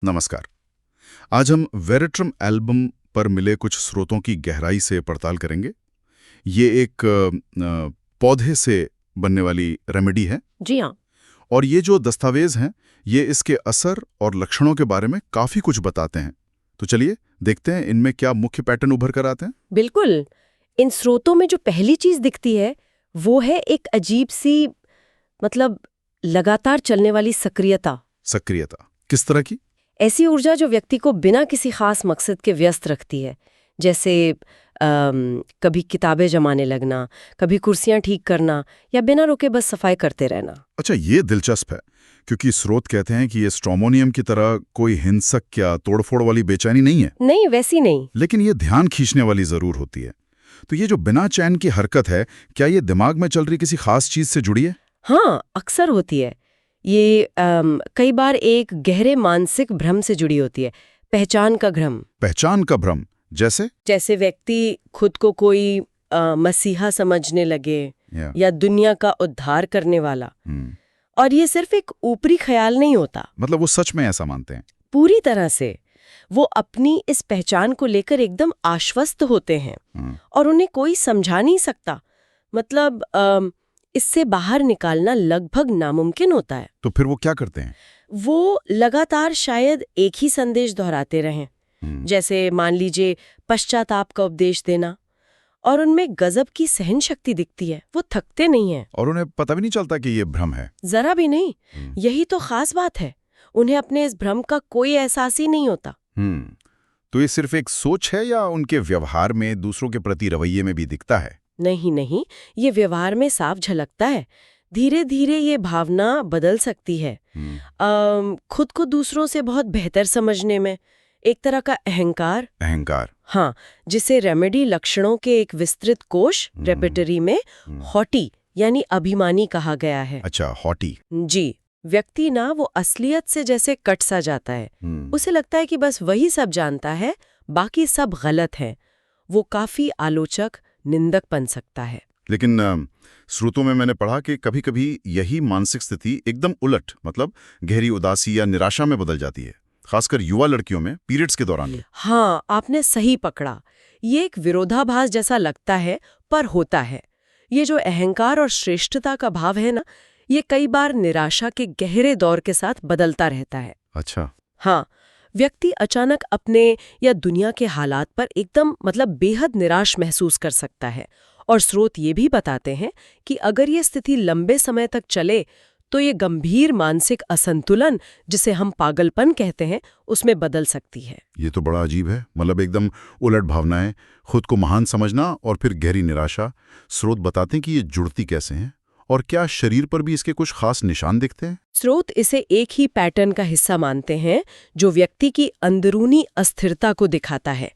नमस्कार। आज हम वेरेट्रम एल्बम पर मिले कुछ स्रोतों की गहराई से पड़ताल करेंगे। ये एक पौधे से बनने वाली रेमेडी है जी हाँ। और ये जो दस्तावेज हैं ये इसके असर और लक्षणों के बारे में काफ़ी कुछ बताते हैं। तो चलिए देखते हैं इनमें क्या मुख्य पैटर्न उभर कर आते हैं। बिल्कुल। इन स्रोतों में जो पहली चीज दिखती है वो है एक अजीब सी, मतलब लगातार चलने वाली सक्रियता। सक्रियता किस तरह की? ऐसी ऊर्जा जो व्यक्ति को बिना किसी खास मकसद के व्यस्त रखती है। जैसे कभी किताबें जमाने लगना, कभी कुर्सियां ठीक करना या बिना रुके बस सफाई करते रहना। अच्छा, ये दिलचस्प है क्योंकि स्रोत कहते हैं कि ये स्ट्रोमोनियम की तरह कोई हिंसक या तोड़फोड़ वाली बेचैनी नहीं है, नहीं, वैसी नहीं। लेकिन ये ध्यान खींचने वाली जरूर होती है। तो ये जो बिना चैन की हरकत है, क्या ये दिमाग में चल रही किसी खास चीज से जुड़ी है? हाँ, अक्सर होती है। ये कई बार एक गहरे मानसिक भ्रम से जुड़ी होती है। पहचान का भ्रम। पहचान का भ्रम जैसे? जैसे व्यक्ति खुद को कोई मसीहा समझने लगे या दुनिया का उद्धार करने वाला। और ये सिर्फ एक ऊपरी ख्याल नहीं होता। मतलब वो सच में ऐसा मानते हैं? पूरी तरह से वो अपनी इस पहचान को लेकर एकदम आश्वस्त होते हैं और उन्हें कोई समझा नहीं सकता। मतलब इससे बाहर निकालना लगभग नामुमकिन होता है। तो फिर वो क्या करते हैं? वो लगातार शायद एक ही संदेश दोहराते रहें। जैसे मान लीजिए पश्चाताप का उपदेश देना, और उनमें गजब की सहन शक्ति दिखती है। वो थकते नहीं हैं और उन्हें पता भी नहीं चलता कि ये भ्रम है? जरा भी नहीं। यही तो खास बात है, उन्हें अपने इस भ्रम का कोई एहसास ही नहीं होता। तो ये सिर्फ एक सोच है या उनके व्यवहार में, दूसरों के प्रति रवैये में भी दिखता है? नहीं नहीं, ये व्यवहार में साफ झलकता है। धीरे धीरे ये भावना बदल सकती है। खुद को दूसरों से बहुत बेहतर समझने में, एक तरह का अहंकार। अहंकार? हाँ, जिसे रेमेडी लक्षणों के एक विस्तृत कोश रेपेटरी में हॉटी यानी अभिमानी कहा गया है। अच्छा, हॉटी। जी, व्यक्ति ना वो असलियत से जैसे कट सा जाता है। उसे लगता है कि बस वही सब जानता है, बाकी सब गलत है। वो काफी आलोचक, निंदक बन सकता है। लेकिन स्रोतों में मैंने पढ़ा कि कभी-कभी यही मानसिक स्थिति एकदम उलट, मतलब गहरी उदासी या निराशा में बदल जाती है, खासकर युवा लड़कियों में पीरियड्स के दौरान। हाँ, आपने सही पकड़ा। ये एक विरोधाभास जैसा लगता है, पर होता है। ये जो अहंकार और श्रेष्ठता का भाव है ना, ये कई बार निराशा के गहरे दौर के साथ बदलता रहता है। अच्छा। हाँ, व्यक्ति अचानक अपने या दुनिया के हालात पर एकदम बेहद निराश महसूस कर सकता है। और स्रोत ये भी बताते हैं कि अगर ये स्थिति लंबे समय तक चले तो ये गंभीर मानसिक असंतुलन, जिसे हम पागलपन कहते हैं, उसमें बदल सकती है। ये तो बड़ा अजीब है, मतलब एकदम उलट भावनाएं, खुद को महान समझना और फिर गहरी निराशा। स्रोत बताते हैं कि ये जुड़ती कैसे हैं और क्या शरीर पर भी इसके कुछ खास निशान दिखते हैं? स्रोत इसे एक ही पैटर्न का हिस्सा मानते हैं जो व्यक्ति की अंदरूनी अस्थिरता को दिखाता है।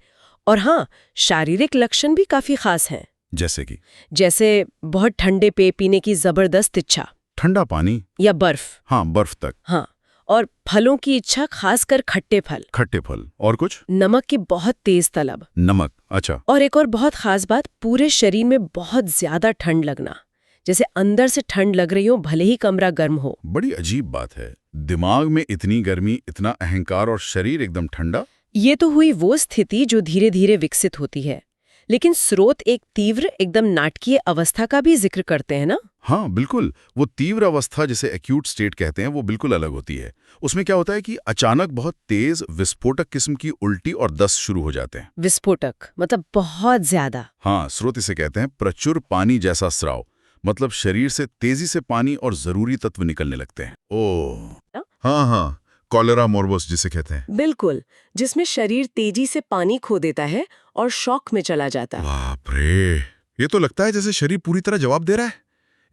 और हाँ, शारीरिक लक्षण भी काफी खास हैं। जैसे कि? जैसे बहुत ठंडे पेय पीने की जबरदस्त इच्छा। ठंडा पानी या बर्फ। हाँ, बर्फ तक। हाँ, और फलों की इच्छा, खासकर खट्टे फल। खट्टे फल। और कुछ? नमक की बहुत तेज तलब। नमक, अच्छा। और एक और बहुत खास बात, पूरे शरीर में बहुत ज्यादा ठंड लगना, जैसे अंदर से ठंड लग रही हो भले ही कमरा गर्म हो। बड़ी अजीब बात है, दिमाग में इतनी गर्मी, इतना अहंकार और शरीर एकदम ठंडा। ये तो हुई वो स्थिति जो धीरे धीरे विकसित होती है। लेकिन स्रोत एक तीव्र, एकदम नाटकीय अवस्था का भी जिक्र करते हैं ना? हाँ बिल्कुल, वो तीव्र अवस्था जिसे एक्यूट स्टेट कहते हैं वो बिल्कुल अलग होती है। उसमें क्या होता है कि अचानक बहुत तेज विस्फोटक किस्म की उल्टी और दस्त शुरू हो जाते हैं। विस्फोटक मतलब बहुत ज्यादा? हाँ, स्रोत इसे कहते हैं प्रचुर पानी जैसा स्राव, मतलब शरीर से तेजी से पानी और जरूरी तत्व निकलने लगते हैं। ओह हाँ हाँ, कॉलेरा मोर्बस जिसे कहते हैं। बिल्कुल, जिसमें शरीर तेजी से पानी खो देता है और शॉक में चला जाता है। बाप रे, ये तो लगता है जैसे शरीर पूरी तरह जवाब दे रहा है।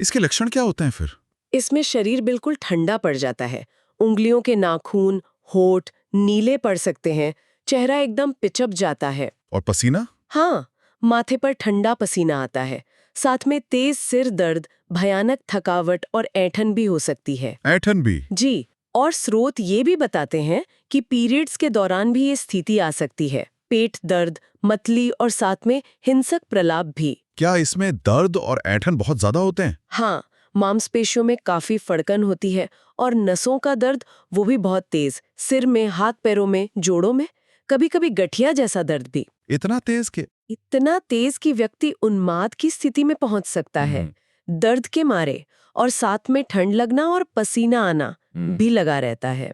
इसके लक्षण क्या होते हैं फिर? इसमें शरीर बिल्कुल ठंडा पड़ जाता है। उंगलियों के नाखून, होठ नीले पड़ सकते हैं, चेहरा एकदम पिचप जाता है। और पसीना? हाँ, माथे पर ठंडा पसीना आता है। साथ में तेज सिर दर्द, भयानक थकावट और ऐंठन भी हो सकती है। ऐंठन भी? जी, और स्रोत ये भी बताते हैं कि पीरियड्स के दौरान भी ये स्थिति आ सकती है। पेट दर्द, मतली और साथ में हिंसक प्रलाप भी। क्या इसमें दर्द और ऐंठन बहुत ज्यादा होते हैं? हाँ, मांसपेशियों में काफी फड़कन होती है और नसों का दर्द वो भी बहुत तेज, सिर में, हाथ पैरों में, जोड़ों में, कभी-कभी गठिया जैसा दर्द भी। इतना तेज के? इतना तेज कि व्यक्ति उन्माद की स्थिति में पहुंच सकता है, दर्द के मारे, और साथ में ठंड लगना और पसीना आना भी लगा रहता है।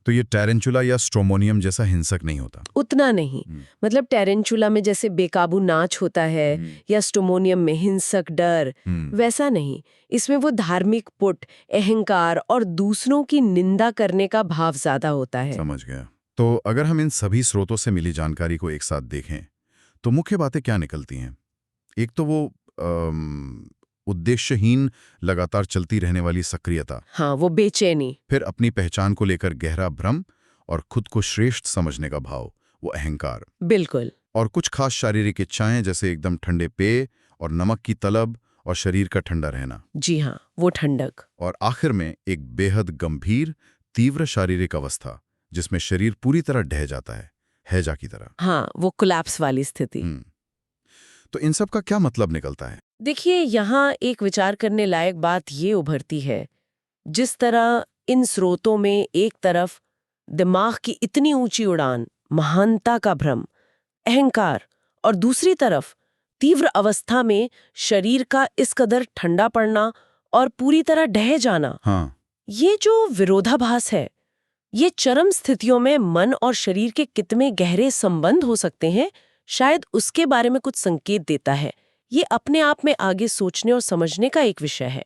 तो ये टैरेंचुला या स्ट्रोमोनियम जैसा हिंसक नहीं होता? उतना नहीं। मतलब टैरेंचुला में जैसे बेकाबू नाच होता है या स्टोमोनियम में हिंसक डर, वैसा नहीं। इसमें वो धार्मिक पुट, अहंकार और दूसरों की निंदा करने का भाव ज्यादा होता है। समझ गया। तो अगर हम इन सभी स्रोतों से मिली जानकारी को एक साथ देखें तो मुख्य बातें क्या निकलती हैं? एक तो वो उद्देश्यहीन लगातार चलती रहने वाली सक्रियता, हाँ, वो बेचैनी, फिर अपनी पहचान को लेकर गहरा भ्रम और खुद को श्रेष्ठ समझने का भाव, वो अहंकार, बिल्कुल, और कुछ खास शारीरिक इच्छाएं जैसे एकदम ठंडे पेय और नमक की तलब और शरीर का ठंडा रहना। जी हाँ, वो ठंडक। और आखिर में एक बेहद गंभीर तीव्र शारीरिक अवस्था जिसमें शरीर पूरी तरह ढह जाता है, हैजा की तरह। हाँ, वो कोलैप्स वाली स्थिति। तो इन सब का क्या मतलब निकलता है? देखिए, यहाँ एक विचार करने लायक बात ये उभरती है, जिस तरह इन स्रोतों में एक तरफ दिमाग की इतनी ऊंची उड़ान, महानता का भ्रम, अहंकार, और दूसरी तरफ तीव्र अवस्था में शरीर का इस कदर ठंडा पड़ना और पूरी तरह ढह जाना, हाँ, ये जो विरोधाभास है, ये चरम स्थितियों में मन और शरीर के कितने गहरे संबंध हो सकते हैं, शायद उसके बारे में कुछ संकेत देता है। ये अपने आप में आगे सोचने और समझने का एक विषय है।